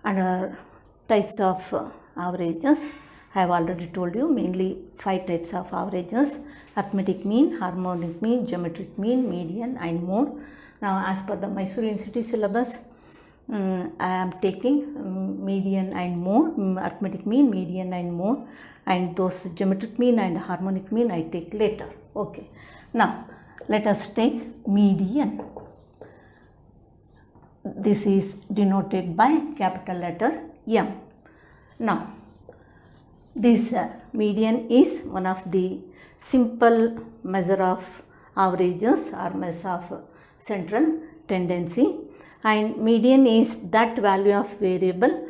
And types of averages, I have already told you mainly 5 types of averages: arithmetic mean, harmonic mean, geometric mean, median and mode. Now as per the Mysore University syllabus, I am taking median and mode, arithmetic mean, median and mode, and those geometric mean and harmonic mean I take later. Okay. Now let us take median. This is denoted by capital letter M. Now this median is one of the simple measure of averages or measure of central tendency, and median is that value of variable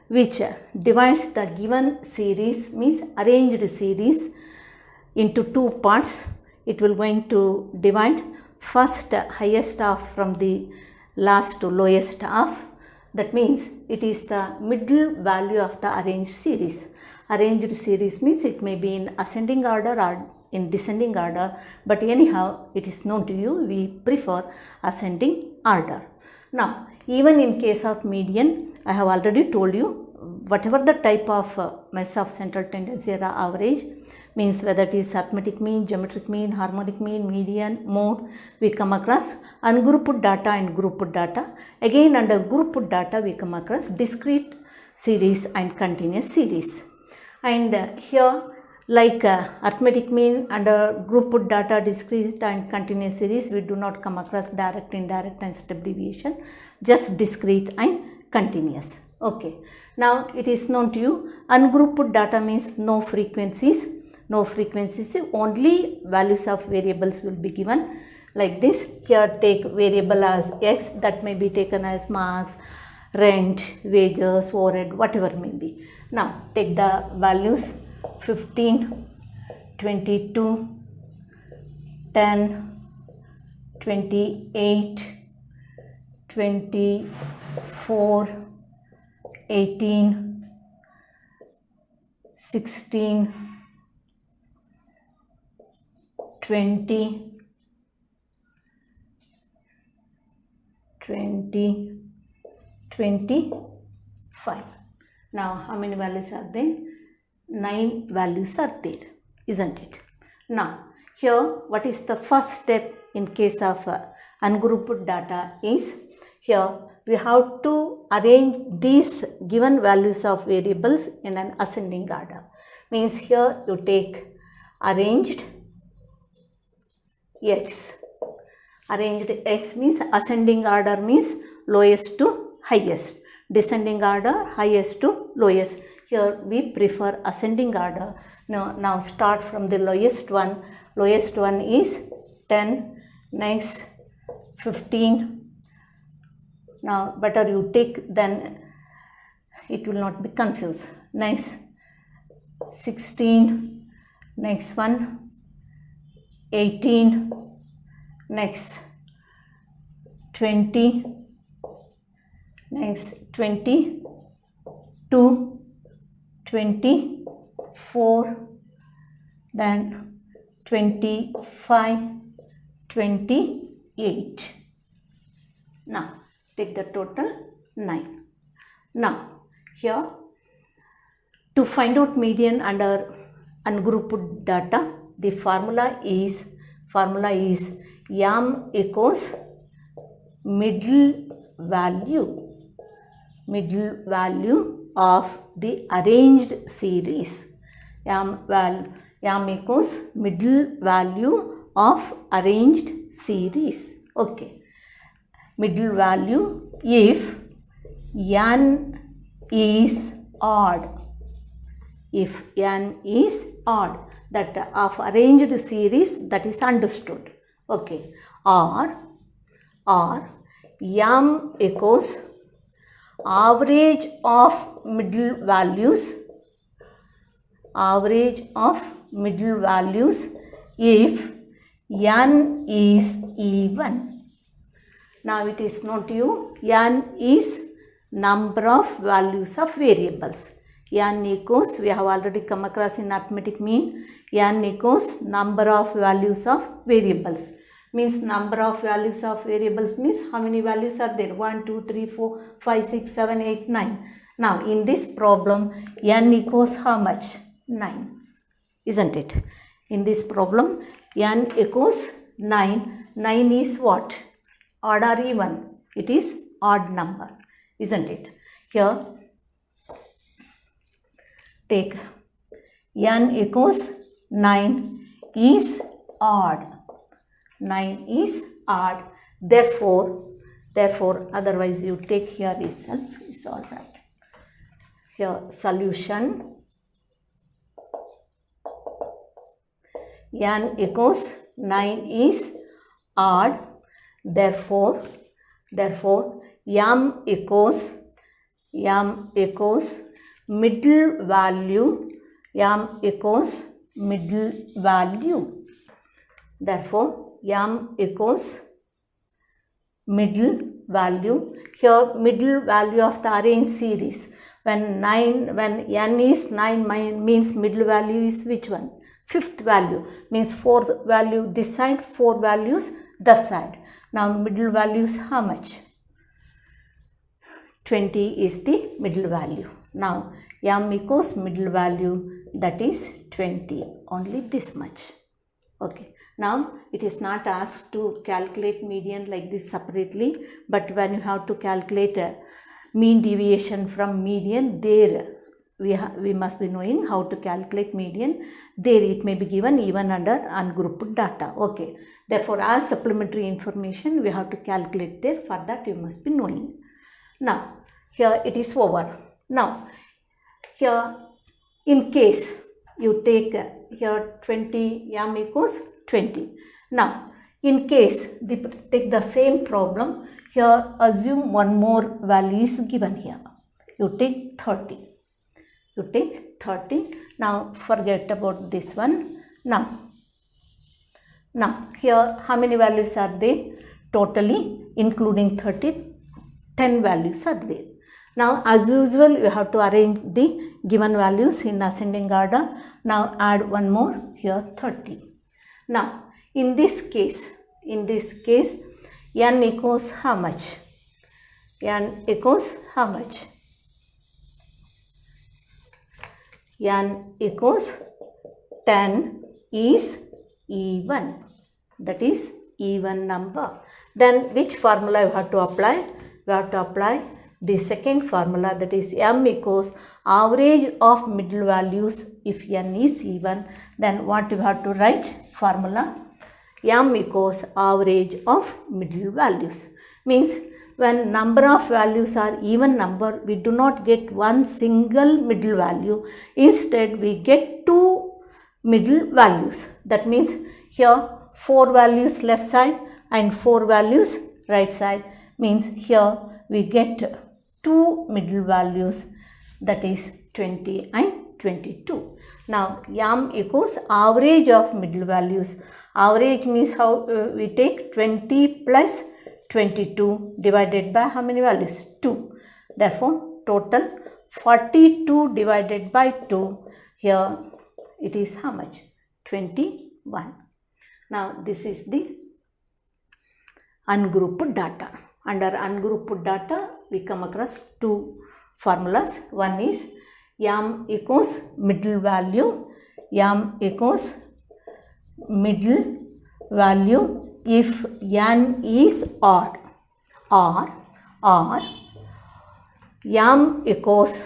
which divides the given series, means arranged series, into two parts. It will going to divide first highest half from the last to lowest half. That means it is the middle value of the arranged series. Arranged series means it may be in ascending order or in descending order, but anyhow it is known to you, we prefer ascending order. Now even in case of median, I have already told you, whatever the type of measure of central tendency or average, means whether it is arithmetic mean, geometric mean, harmonic mean, median, mode, we come across ungrouped data and grouped data. Again under grouped data we come across discrete series and continuous series. And here like arithmetic mean under grouped data, discrete and continuous series, we do not come across direct, indirect and step deviation, just discrete and continuous. Okay. Now it is known to you, ungrouped data means no frequencies, only values of variables will be given like this. Here take variable as x, that may be taken as marks, rent, wages, overhead, whatever may be. Now take the values 15, 22, 10, 28, 24, 18, 16, 20, 25. Now how many values are there? 9 values are there, isn't it? Now here what is the first step in case of ungrouped data is, here we have to arrange these given values of variables in an ascending order. Means here you take arranged x. Arranged x means ascending order means lowest to highest, descending order highest to lowest. Here we prefer ascending order. Now start from the lowest one. Lowest one is 10, next 15. Now better you take, then it will not be confused. Next 16, next one 18, next 20, next 22, 24, then 25, 28. Now take the total 9. Now here to find out median under ungrouped data, the formula is M equals middle value of the arranged series. M equals middle value of arranged series. Okay. Middle value if n is odd. If n is odd, that of arranged series, that is understood. Okay. Or M equals average of middle values if n is even. Now it is known to you, n is number of values of variables. N equals, we have already come across in arithmetic mean, n equals number of values of variables. Means number of values of variables means how many values are there? 1, 2, 3, 4, 5, 6, 7, 8, 9. Now in this problem n equals how much? 9, isn't it? In this problem n equals 9. 9 is what? Odd or even? It is odd number, isn't it? Here take n equals 9 is odd. 9 is odd. Therefore, otherwise you take here itself is all right. Here solution n equals 9 is odd. Therefore m equals middle value. M equals middle value. Therefore m equals middle value. Here middle value of the arranged series. When n is 9 means middle value is which one? Fifth value, means fourth value this side, 4 values this side. Now middle value is how much? 20 is the middle value. Now m equals middle value, that is 20, only this much. Okay. Now it is not asked to calculate median like this separately, but when you have to calculate a mean deviation from median, there we must be knowing how to calculate median. There it may be given even under ungrouped data. Okay. Therefore, as supplementary information we have to calculate there. For that you must be knowing. Now here it is over. Now here in case you take here 20, m equals 20. Now in case take the same problem, here assume one more value is given here. You take 30. You take 30. Now forget about this one. Now here how many values are there? Totally including 30, 10 values are there. Now as usual you have to arrange the given values in ascending order. Now add one more here 30. Now in this case n equals how much? N equals how much? N equals 10 is even, that is even number. Then which formula you have to apply? We have to apply the second formula, that is m equals average of middle values. If n is even, then what you have to write? Formula m equals average of middle values. Means when number of values are even number, we do not get one single middle value. Instead we get two middle values. That means here 4 values left side and 4 values right side. Means here we get two middle values, that is 20 and 22. Now m equals average of middle values. Average means how we take 20 plus 22 divided by how many values? 2. Therefore total 42 divided by 2. Here it is how much? 21. Now this is the ungrouped data. Under ungrouped data we come across two formulas. One is m equals middle value. M equals middle value if n is odd, or m equals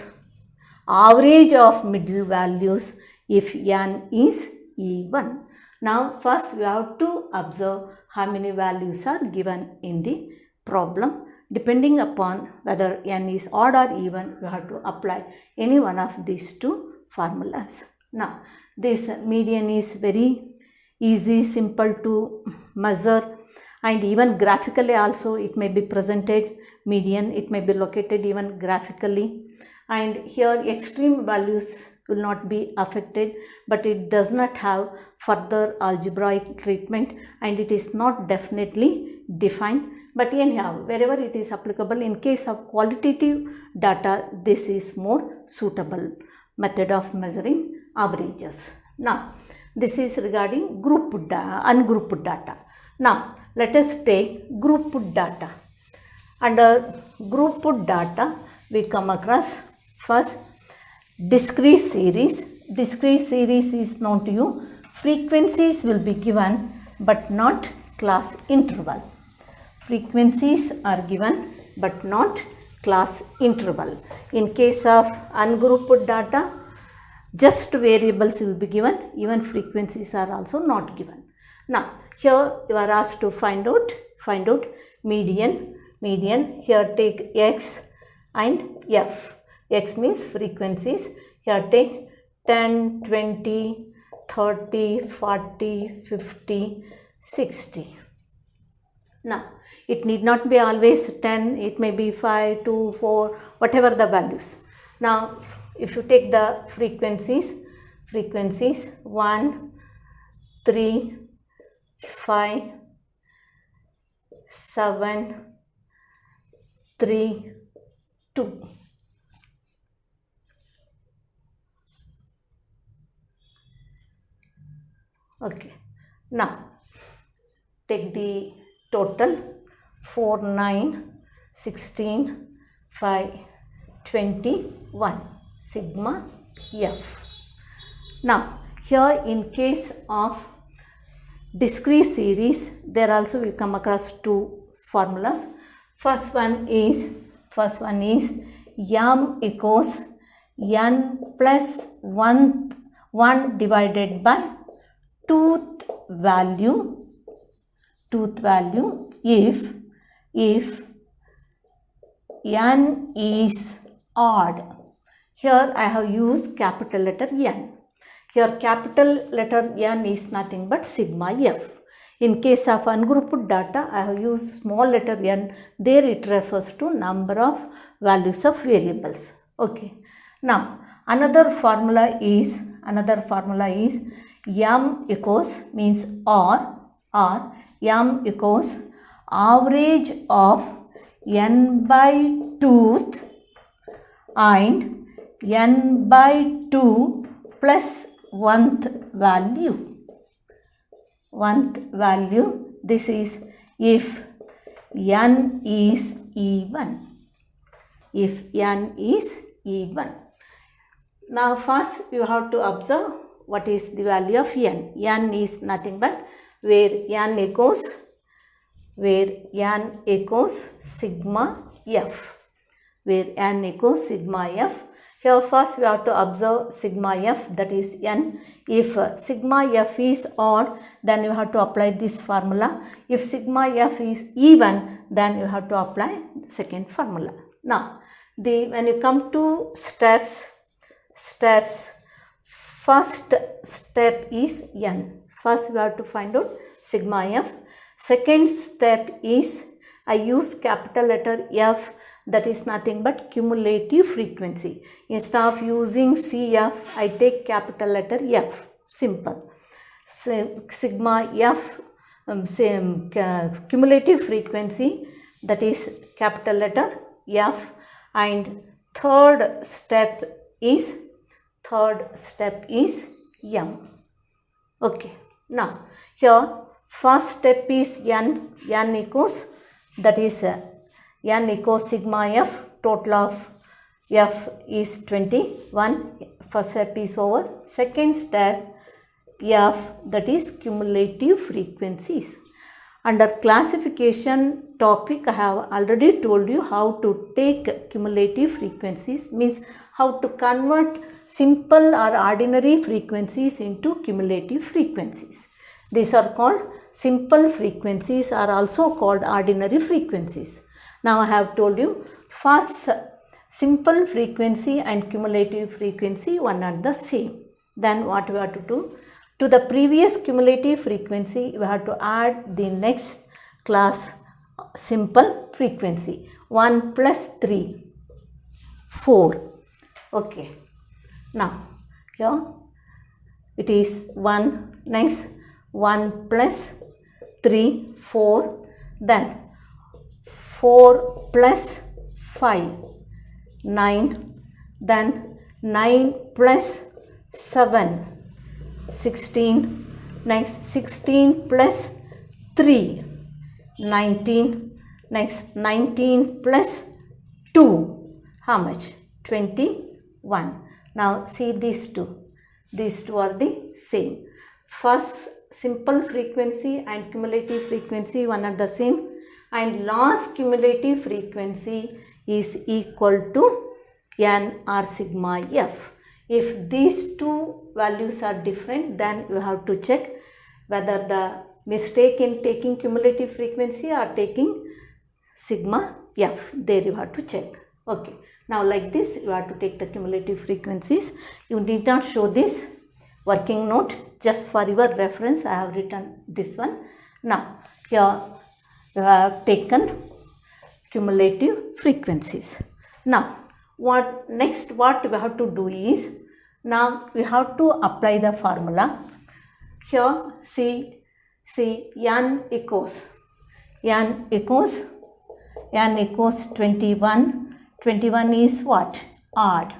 average of middle values if n is even. Now first we have to observe how many values are given in the problem. Depending upon whether n is odd or even, we have to apply any one of these two formulas. Now this median is very easy, simple to measure, and even graphically also it may be presented. Median, it may be located even graphically, and here extreme values will not be affected, but it does not have further algebraic treatment and it is not definitely defined. But anyhow, wherever it is applicable, in case of qualitative data, this is more suitable method of measuring averages. Now this is regarding ungrouped data. Now let us take grouped data. Under grouped data we come across First, discrete series. Discrete series is known to you. Frequencies will be given but not class interval. Frequencies are given but not class interval. In case of ungrouped data, just variables will be given, even frequencies are also not given. Now, here you are asked to find out median. Here take x and f. X means frequencies. Here take 10, 20, 30, 40, 50, 60. Now, it need not be always 10, it may be 5, 2, 4, whatever the values. Now, if you take the frequencies 1, 3, 5, 7, 3, 2. Okay. Now, take the total 4, 9, 16, 5, 21. Sigma f. Now, here in case of discrete series, there also we come across two formulas. First one is m equals n plus 1 divided by tooth value if n is odd. Here I have used capital letter N. Here capital letter N is nothing but sigma f. In case of ungrouped data, I have used small letter n. There it refers to number of values of variables. Okay. Now, another formula is m equals means or m equals average of n by tooth and n by 2 plus 1th value. This is if n is even. Now first you have to observe what is the value of n. N is nothing but where n equals sigma f. Here first we have to observe sigma f, that is n. If sigma f is odd, then you have to apply this formula. If sigma f is even, then you have to apply second formula. Now, when you come to steps, first step is n. First we have to find out sigma f. Second step is I use capital letter F, that is nothing but cumulative frequency. Instead of using CF, I take capital letter F. Simple. Sigma F, cumulative frequency, that is capital letter F. And third step is M. Okay. Now, here first step is n equals, that is n equals sigma f, total of f is 21, first step is over. Second step f, that is cumulative frequencies. Under classification topic, I have already told you how to take cumulative frequencies, means how to convert simple or ordinary frequencies into cumulative frequencies. These are called simple frequencies, are also called ordinary frequencies. Now I have told you, first simple frequency and cumulative frequency one are the same. Then what we have to do? To the previous cumulative frequency, we have to add the next class simple frequency. 1 plus 3, 4. Okay. Now, here it is 1, next 1 plus 3, 4, then 4 plus 5, 9, then 9 plus 7, 16, next 16 plus 3, 19, next 19 plus 2, how much? 21. 1. Now see these two. These two are the same. First simple frequency and cumulative frequency one are the same, and last cumulative frequency is equal to n or sigma f. If these two values are different, then you have to check whether the mistake in taking cumulative frequency or taking sigma f. There you have to check. Okay. Now like this you have to take the cumulative frequencies. You need not show this working note, just for your reference I have written this one. Now here you have taken cumulative frequencies. Now what we have to do is, now we have to apply the formula. Here see n equals 21. 21 is what? Odd.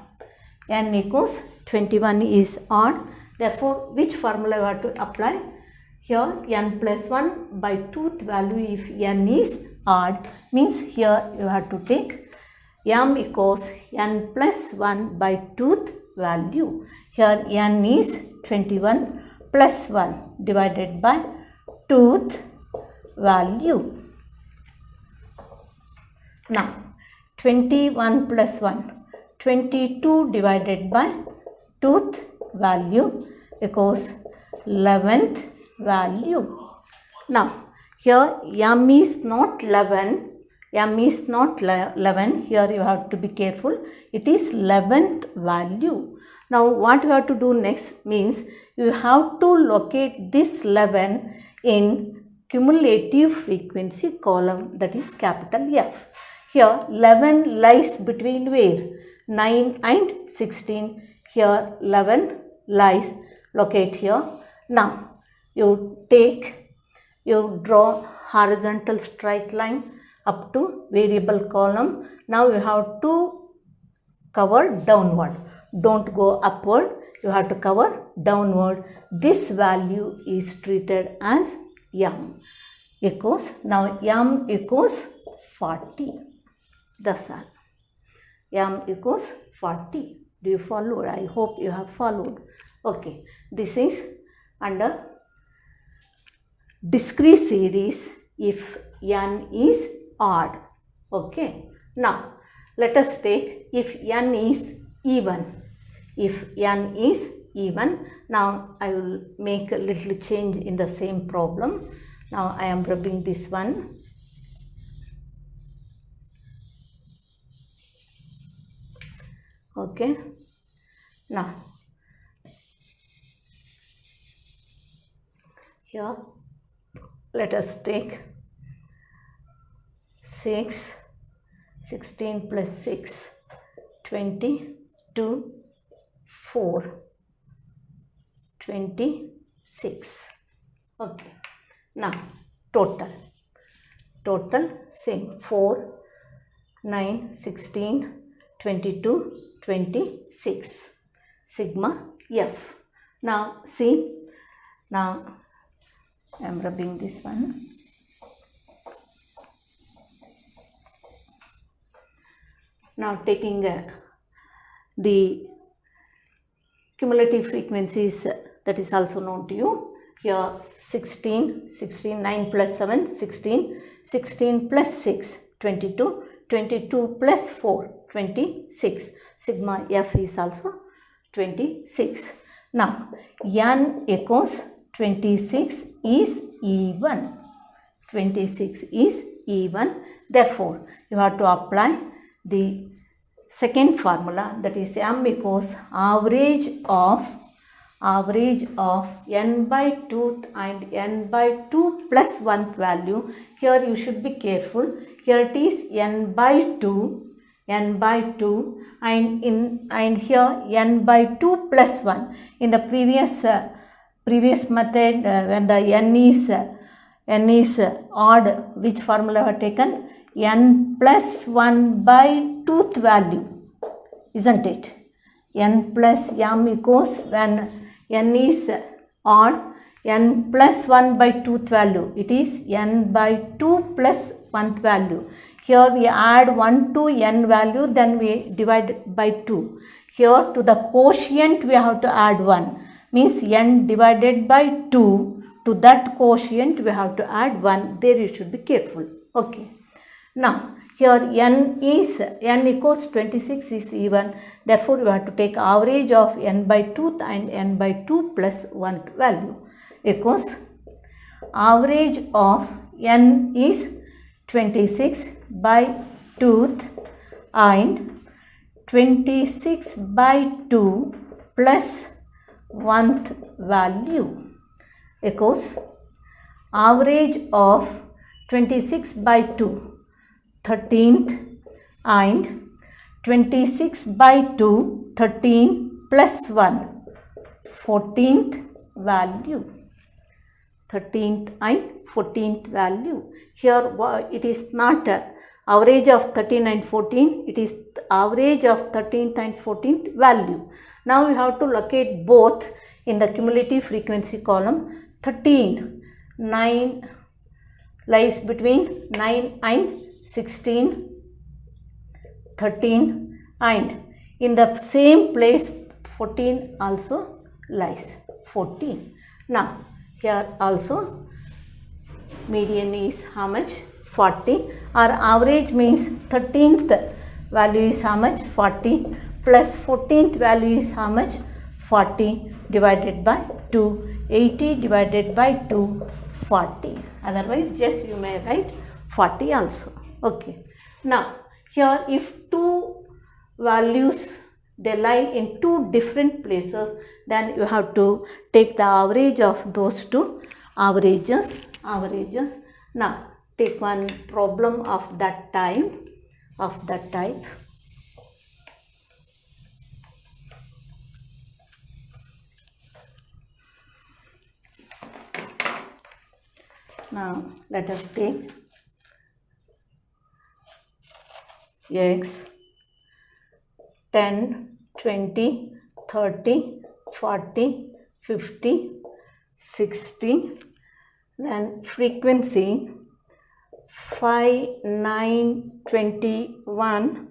N equals 21 is odd. Therefore, which formula you have to apply? Here n plus 1 by 2th value if n is odd, means here you have to take m equals n plus 1 by 2th value. Here n is 21 plus 1 divided by 2th value. Now 21 plus 1, 22 divided by 2th value equals 11th value. Now here m is not 11, here you have to be careful, it is 11th value. Now what you have to do next means, you have to locate this 11 in cumulative frequency column, that is capital F. Here 11 lies between where? 9 and 16. Here 11 lies, locate here. Now you draw horizontal straight line up to variable column. Now you have to cover downward. Don't go upward, you have to cover downward. This value is treated as m equals, now m equals 40. That's all. M equals 40. Do you follow? I hope you have followed. Okay. This is under discrete series if n is odd. Okay. Now let us take if n is even. If n is even, now I will make a little change in the same problem. Now I am rubbing this one. Okay. Now here let us take 6, 16 plus 6, 22, 4, 26. Okay. Now total same 4, 9, 16, 22, 26. Sigma F. Now see, now I am rubbing this one. Now taking the cumulative frequencies, that is also known to you. Here 16, 9 plus 7, 16, 16 plus 6, 22, 22 plus 4, 26. Sigma F is also 26. Now n equals 26 is even. 26 is even. Therefore, you have to apply the second formula, that is m equals average of n by 2 and n by 2 plus 1th value. Here you should be careful. Here it is n by 2 and here n by 2 plus 1. In the previous method, when the n is odd, which formula have taken? N plus 1 by 2th value, isn't it? N plus m equals, when n is odd, n plus 1 by 2th value, it is n by 2 plus 1th value. Here we add 1 to n value, then we divide by 2. Here to the quotient we have to add 1. Means n divided by 2. To that quotient we have to add 1. There you should be careful. Okay. Now here n equals 26 is even. Therefore we have to take average of n by 2 and n by 2 plus 1 value equals average of n is 26 by 2 and 26 by 2 plus 1th value equals average of 26 by 2 13th and 26 by 2 13 plus 1 14th value, 13th and 14th value. Here it is not average of 13 and 14, it is average of 13th and 14th value. Now we have to locate both in the cumulative frequency column. 13, 9 lies between 9 and 16, 13, and in the same place 14 also lies, 14. Now here also median is how much? 40. Our average means 13th value is how much? 40 plus 14th value is how much? 40 divided by 2. 80 divided by 2, 40. Otherwise just you may write 40 also. Okay. Now here if two values they lie in two different places, then you have to take the average of those two averages. Now take one problem of that type. Now let us take x 10, 20, 30, 40, 50, 60, then frequency 5, 9, 21,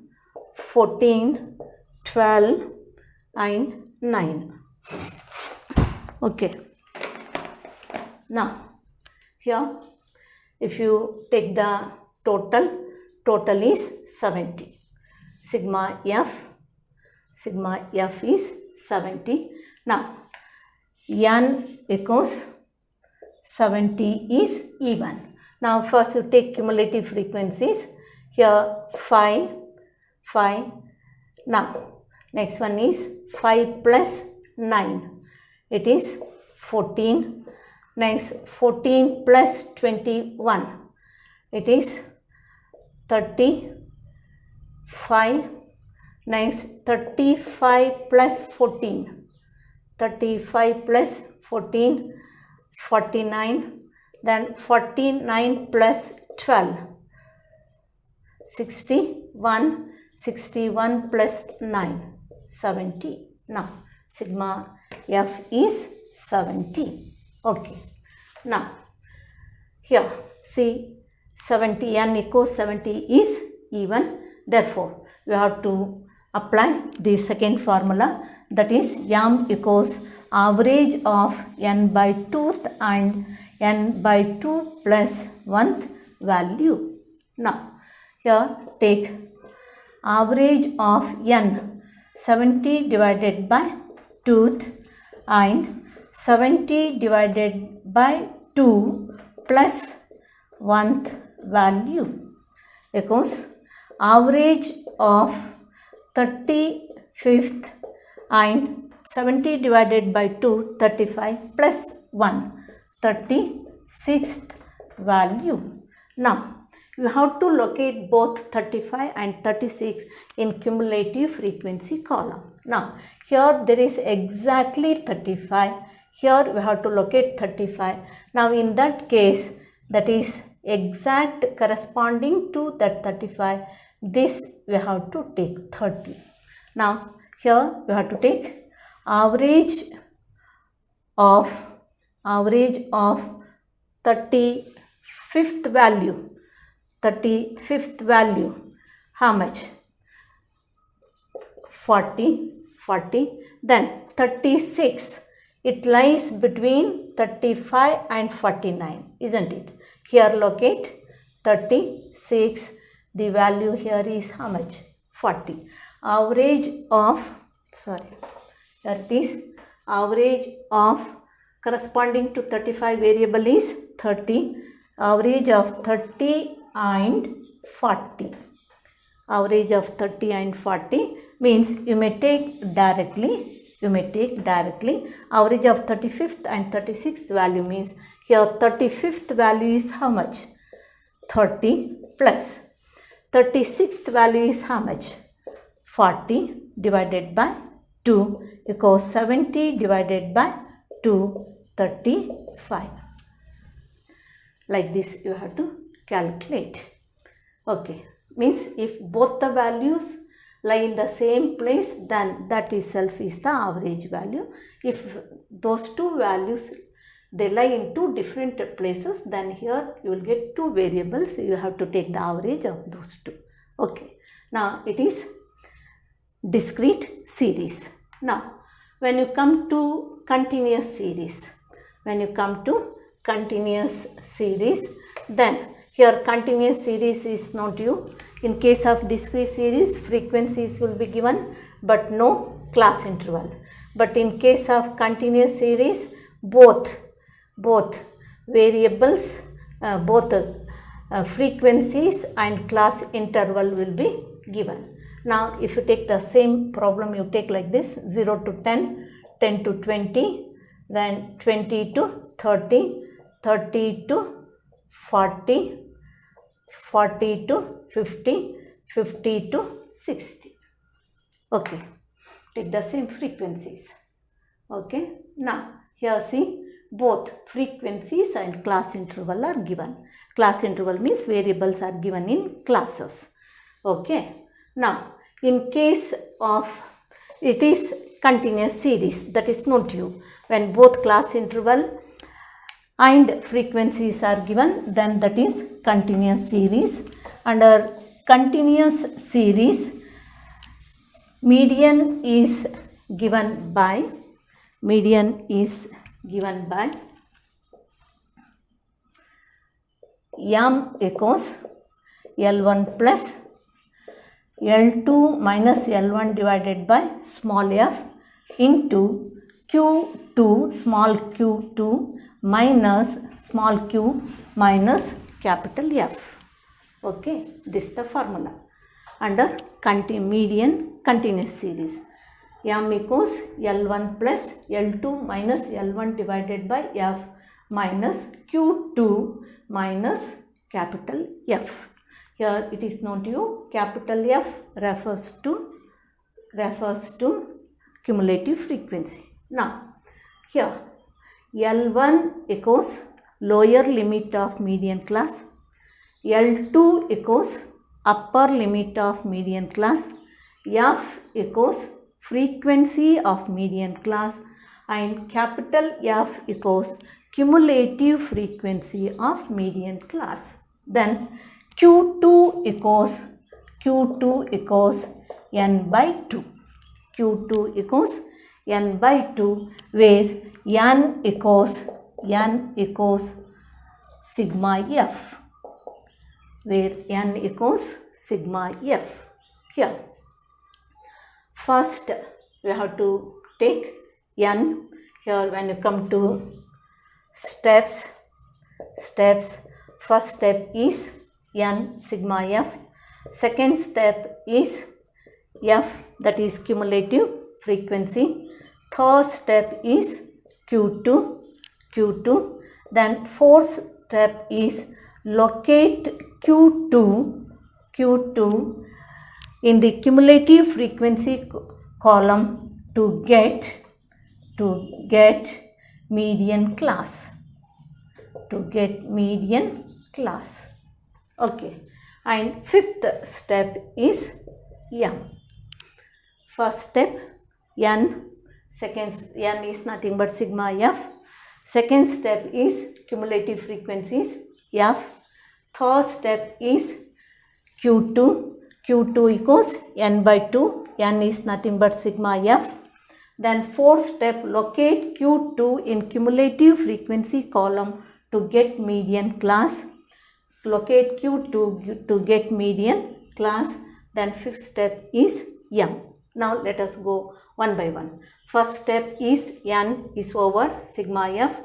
14, 12 and 9. Okay. Now here if you take the total is 70. Sigma f is 70. Now n equals 70 is even. Now first you take cumulative frequencies. Here 5. Now next one is 5 plus 9. It is 14. Next 14 plus 21. It is 35. Next 35 plus 14. 35 plus 14, 49. Then 49 plus 12, 61. 61 plus 9, 70. Now sigma f is 70. Okay. Now here see 70, n equals 70 is even. Therefore we have to apply the second formula, that is m equals average of n by 2th and n by 2 plus 1th value. Now here take average of n 70 divided by 2th and 70 divided by 2 plus 1th value equals average of 35th and 70 divided by 2, 35 plus 1, 36th value. Now you have to locate both 35 and 36 in cumulative frequency column. Now here there is exactly 35. Here we have to locate 35. Now in that case, that is exact corresponding to that 35, this we have to take 30. Now here we have to take average of 35th value. 35th value, how much? 40. Then 36, it lies between 35 and 49, isn't it? Here locate 36, the value here is how much? 40. Average of, that is average of corresponding to 35 variable is 30. Average of 30 and 40. Average of 30 and 40 means you may take directly. Average of 35th and 36th value means here 35th value is how much? 30 plus 36th value is how much? 40 divided by 2 equals 70 divided by 2, 35. Like this you have to calculate. Okay, means if both the values lie in the same place, then that itself is the average value. If those two values they lie in two different places, then here you will get two variables. You have to take the average of those two. Okay, now it is discrete series. Now when you come to continuous series, then here continuous series is known to you. In case of discrete series, frequencies will be given but no class interval. But in case of continuous series, both variables, frequencies and class interval will be given. Now if you take the same problem, you take like this: 0 to 10, 10 to 20, then 20 to 30, 30 to 40, 40 to 50, 50 to 60. Okay, take the same frequencies. Okay, now here see, both frequencies and class interval are given. Class interval means variables are given in classes. Okay, now in case of it is continuous series, that is known to you. When both class interval and frequencies are given, then that is continuous series. Under continuous series, median is given by m equals L1 plus L2 minus L1 divided by small f into Q2 small q2 minus small q minus capital F. Okay, this is the formula under median continuous series. M equals L1 plus L2 minus L1 divided by F minus Q2 minus capital F. Here it is known to you, capital F refers to cumulative frequency. Now here L1 equals lower limit of median class, L2 equals upper limit of median class, F equals frequency of median class, and capital F equals cumulative frequency of median class. Then Q2 equals n by 2. Q2 equals n by 2, where n equals sigma f. Where n equals sigma f. Here, first we have to take n. Here when you come to steps, first step is n sigma f. Second step is f, that is cumulative frequency. Third step is Q2. Then fourth step is locate Q2 in the cumulative frequency column to get median class. Okay, and fifth step is m. First step n, second n is nothing but sigma f. Second step is cumulative frequencies f. Third step is Q2. Q2 equals n by 2. N is nothing but sigma f. Then fourth step, locate Q2 in cumulative frequency column to get median class. Locate Q2 to get median class. Then fifth step is M. Now let us go one by one. First step is N is over sigma f.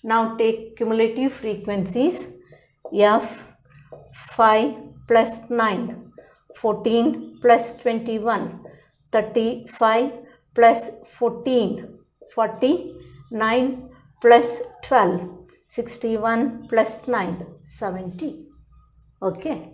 Now take cumulative frequencies f 5 plus 9, 14 plus 21, 35 plus 14, 49 plus 12, 61 plus 9, 70. Okay.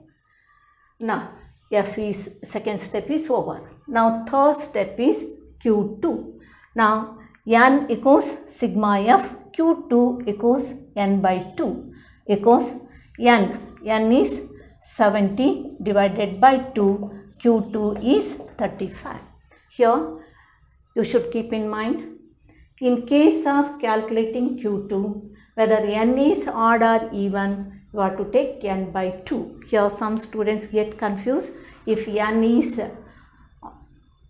Now f is second step is over. Now third step is Q2. Now n equals sigma f, Q2 equals n by 2 equals n is 70 divided by 2, Q2 is 35. Here you should keep in mind, in case of calculating Q2, whether n is odd or even, you have to take n by 2. Here some students get confused. If n is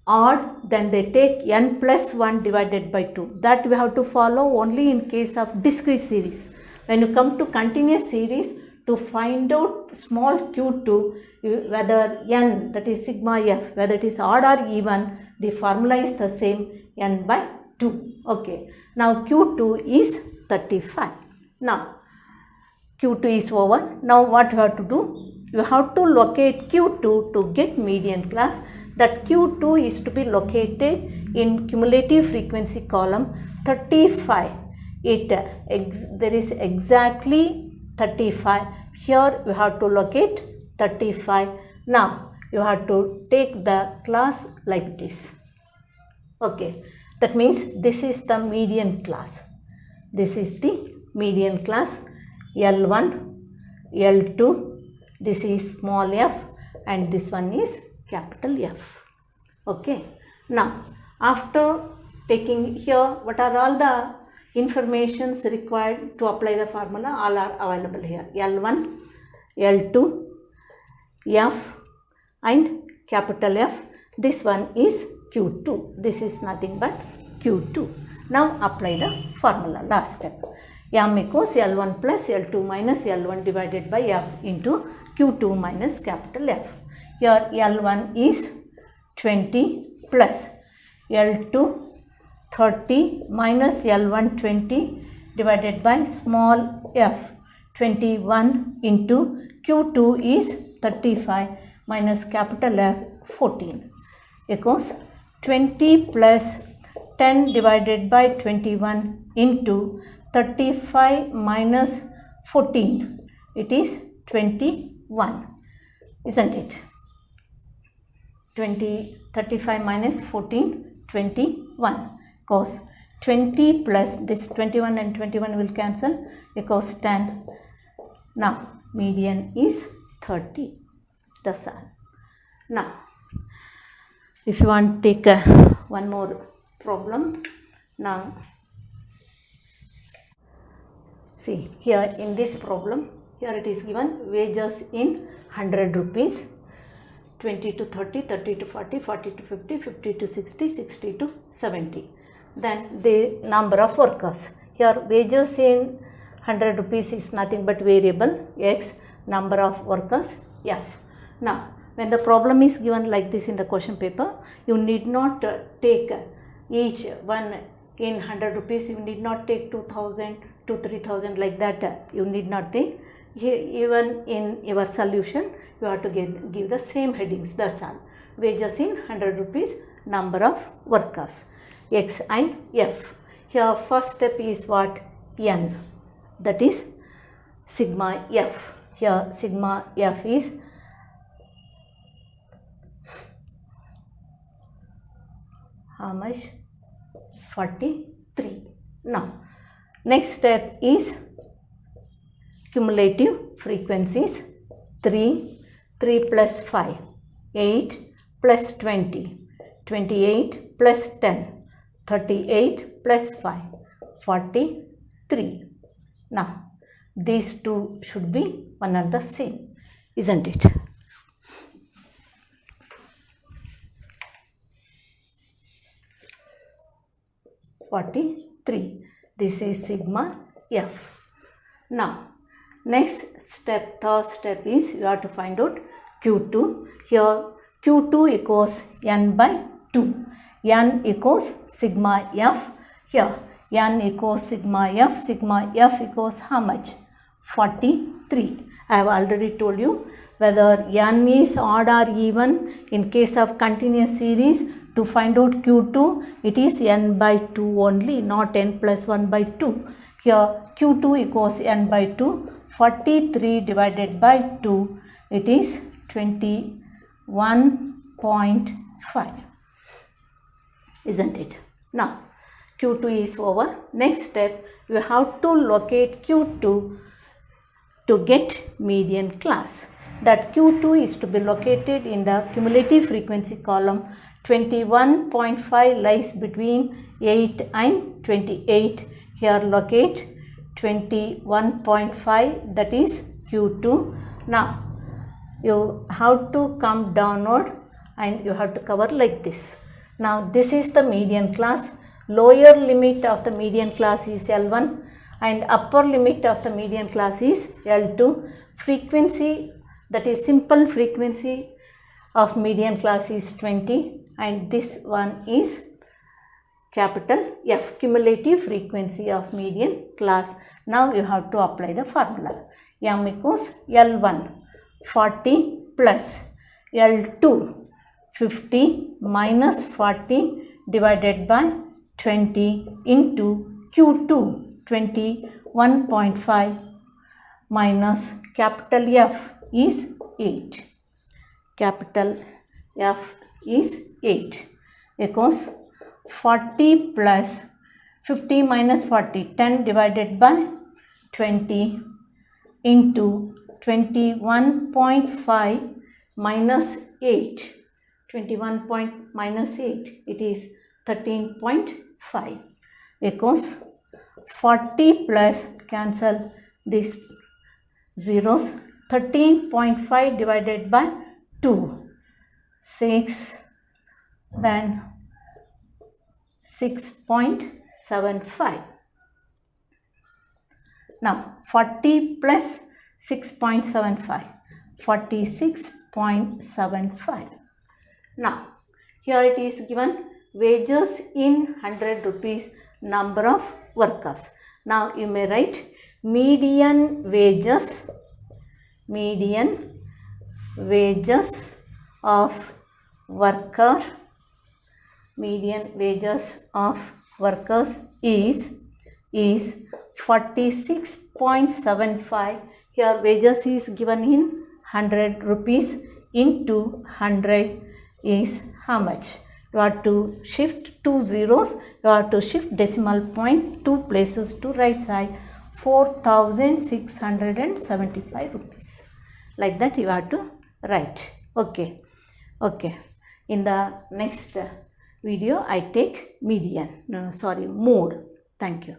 odd, then they take n plus 1 divided by 2. That we have to follow only in case of discrete series. When you come to continuous series, to find out small q2, whether n, that is sigma f, whether it is odd or even, the formula is the same, n by 2. Okay. Now q2 is 35. Now q2 is over. Now what you have to do? You have to locate q2 to get median class. That q2 is to be located in cumulative frequency column 35. There is exactly 35. Here you have to locate 35. Now you have to take the class like this. Okay. That means this is the median class. This is the median class. L1, L2, this is small f, and this one is capital F. Okay. Now after taking here, what are all the informations required to apply the formula? All are available here. L1, L2, F and capital F. This one is Q2. This is nothing but Q2. Now apply the formula. Last step. M equals L1 plus L2 minus L1 divided by F into Q2 minus capital F. Here L1 is 20 plus L2 30 minus L1 20 divided by small f 21 into Q2 is 35 minus capital F 14 equals 20 plus 10 divided by 21 into 35 minus 14. It is 21, isn't it? 35 minus 14, 21. Cos 20 plus this 21 and 21 will cancel, equals 10. Now median is 30. That's all. Now if you want to take one more problem. Now see here in this problem, here it is given wages in 100 rupees, 20 to 30, 30 to 40, 40 to 50, 50 to 60, 60 to 70. Then the number of workers. Here wages in 100 rupees is nothing but variable x, number of workers f. Now when the problem is given like this in the question paper, you need not take each one in 100 rupees, you need not take 2000 to 3000 like that, you need not take. Even in your solution you have to give the same headings, that's all. Wages in 100 rupees, number of workers, x and f. Here first step is what? N, that is sigma f. Here sigma f is how much? 43. Now next step is cumulative frequencies. 3 plus 5, 8 plus 20, 28 plus 10, 38 plus 5, 43. Now these two should be one and the same, isn't it? This is sigma f. Now, next step, third step is you have to find out Q2. Here Q2 equals n by 2. N equals sigma f. Here n equals sigma f equals how much? 43. I have already told you whether n is odd or even. In case of continuous series, to find out Q2, it is n by 2 only, not n plus 1 by 2. Here Q2 equals n by 2. 43 divided by 2, it is 21.5. Isn't it? Now, Q2 is over. Next step, you have to locate Q2 to get median class. That Q2 is to be located in the cumulative frequency column. 21.5 lies between 8 and 28. Here locate 21.5, that is Q2. Now, you have to come downward and you have to cover like this. Now, this is the median class. Lower limit of the median class is L1 and upper limit of the median class is L2. Frequency, that is simple frequency of median class is 20 and this one is capital F, cumulative frequency of median class. Now you have to apply the formula. M equals L1 40 plus L2 50 minus 40 divided by 20 into Q2 21.5 minus capital F is 8. Capital F is 8 equals 40 plus 50 minus 40, 10 divided by 20 into 21.5 minus 8. 21 minus 8, it is 13.5 equals 40 plus, cancel these zeros, 13.5 divided by 2, 6, then 6.75. Now 40 plus 6.75, 46.75. Now here it is given wages in 100 rupees, number of workers. Now you may write median wages of worker, median wages of workers is 46.75. Here wages is given in 100 rupees into 100 is how much? You have to shift 2 zeros, you have to shift decimal point 2 places to right side, 4,675 rupees. Like that you have to write. Okay. In the next video I take median, mode. Thank you.